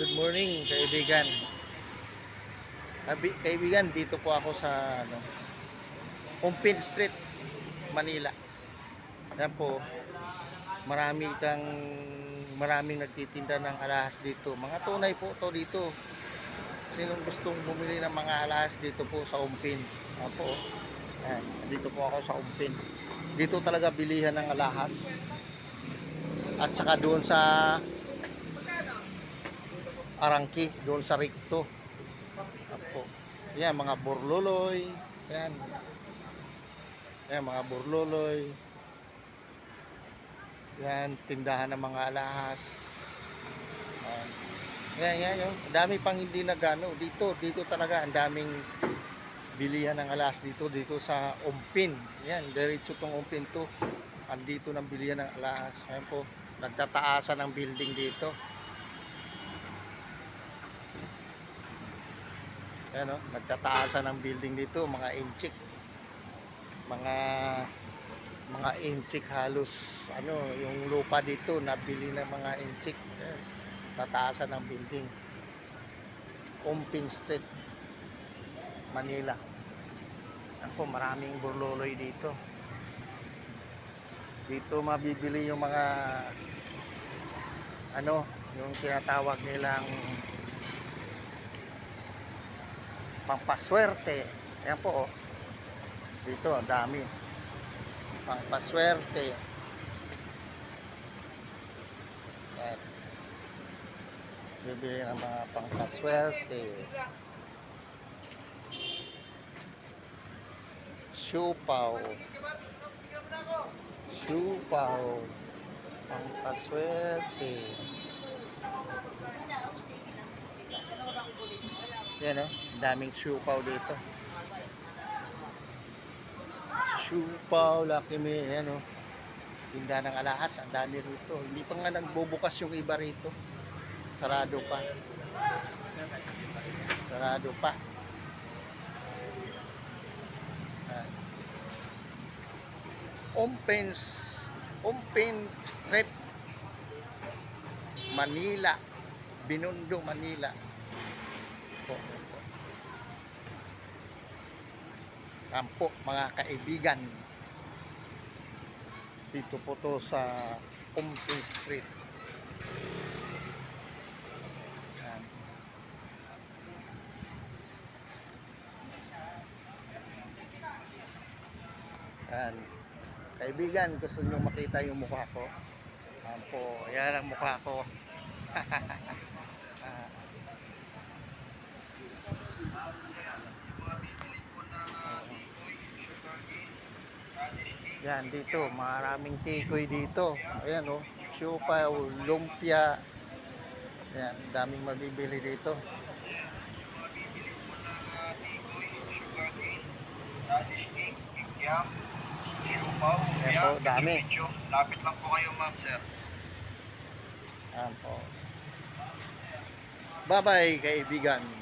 Good morning, kaibigan. Kaibigan, dito po ako sa Umpin Street, Manila. Yan po, maraming nagtitinda ng alahas dito. Mga tunay po to dito. Sinong gustong bumili ng mga alahas dito po sa Umpin? Yan po. Yan, dito po ako sa Umpin. Dito talaga bilihan ng alahas. At saka doon sa Arangki, doon sa Ricto. Apo. Yan, mga burluloy. Yan. Yan, mga burluloy. Yan, tindahan ng mga alahas. Yan, yung dami pang hindi nagano dito talaga ang daming bilihan ng alahas dito sa Umpin. Yan, diretso tong Umpin to. Andito ng bilihan ng alahas. Ayan po, nagtataasan ng building dito. Ayan o, nagtataasan ng building dito, mga inchik. Mga inchik halos, yung lupa dito, nabili ng mga inchik. Ayan, tataasan ng building. Umpin Street, Manila. Ako, maraming burloloy dito. Dito mabibili yung mga, yung tinatawag nilang pampaswerte. Ayan po, oh. Dito, ang dami. Pampaswerte. Ayan. Bibili ng mga pampaswerte. Siupaw. Pampaswerte. Yan o, daming siupaw dito. Siupaw, Lucky Me, yan o. Tinda ng alahas, ang dami rito. Hindi pa nga nagbubukas yung iba rito. Sarado pa. Umpin Street, Manila, Binondo, Manila. Kampo, mga kaibigan. Dito po to sa Umpin Street. Yan. Yan. Kaibigan, gusto nyo makita yung mukha ko? Kampo, yan ang mukha ko. Yan, dito, maraming tikoy dito. Ayan o, siupaw, lumpia. Yan, daming mabibili dito. Yan po, dami. Lapit lang po kayo, ma'am, sir. Yan po. Bye-bye, kaibigan.